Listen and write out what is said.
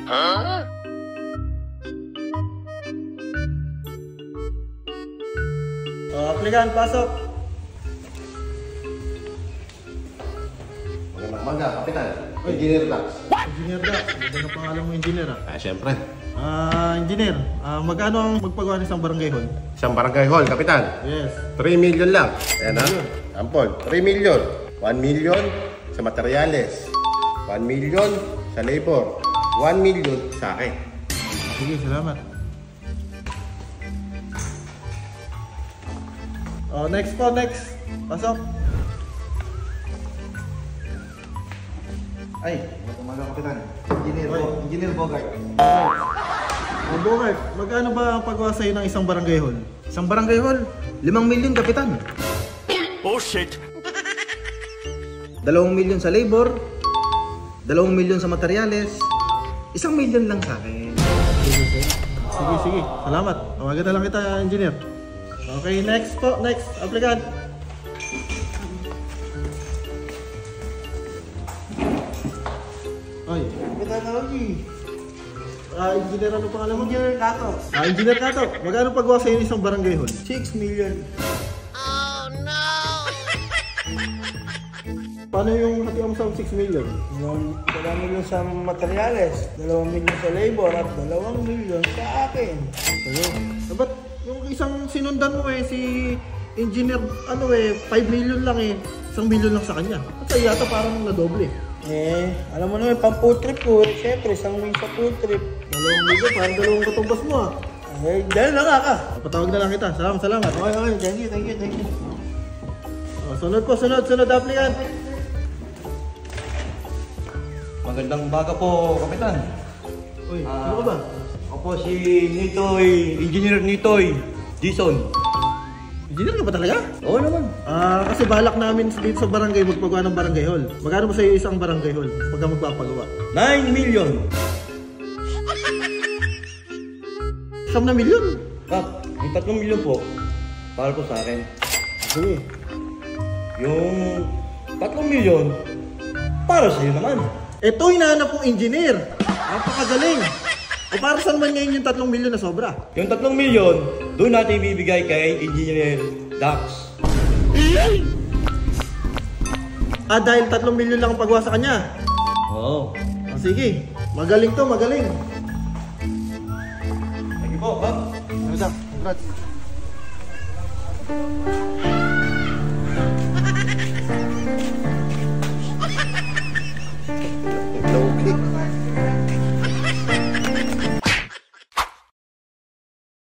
Huh? Aplikant, pasok. Magandang umaga, Kapitan. Engineer Dax. Engineer Dax, maganda na pangalan mo, engineer ah. Siyempre. Engineer, magkano ang magpagawa ng isang barangay hall? Isang barangay hall, Kapitan. Yes. 3 million lang. Ayan ha. Ampol. 3 million. 1 million sa materyales. 1 million sa labor. 1 million sa akin. Sige, salamat. Next po, next. Pasok. Ay, umaga Kapitan. Engineer Bogart. Bogart, magkano ba ang paggawa sa'yo ng isang barangay hall? Isang barangay hall, 5 million Kapitan. Oh shit! 2 million sa labor, 2 million sa materyales, 1 million lang sa akin. Sige. Salamat. Tawagan na lang kita, engineer. Okay, next po. Next, applicant. Ay. Engineer, ano pangalan mo? Engineer Kato. Engineer Kato. Magkano paggawa sa'yo ng isang barangay hall? 6 million. Paano yung hatian mo sa 6 million? 2 million sa materyales, 2 million sa labor, at 2 million sa akin. Ba't yung isang sinundan mo si engineer, 5 million lang 1 million lang sa kanya. At sa yata parang nadoble. Alam mo naman, pang food trip ko, syempre, 1 million sa food trip. 2 million, parang 2 katumbas mo Dahil na nga ka. Patawag na lang kita. Salamat. Okay, thank you. Sunod applicant. Magandang umaga po, Kapitan. Uy, sino ka ba? Ako po si Nitoy, Engineer Nitoy Dison. Engineer ka ba talaga? Oo naman. Kasi balak namin dito sa barangay magpagawa ng barangay hall. Magkano ba sa'yo isang barangay hall pagka magpapagawa? 9 million. 1 million? Kap, yung 3 million po, para po sa akin. Sige. Yung 3 million, para sa iyo naman. Ito hinahanap kong engineer. Napakagaling. Para saan man ngayon yung 3 million na sobra? Yung 3 million, doon natin ibibigay kay Engineer Dax. Dahil 3 million lang ang paggawa sa kanya? Oo. Sige. Magaling to, magaling. Thank you po, Kap. Congrats.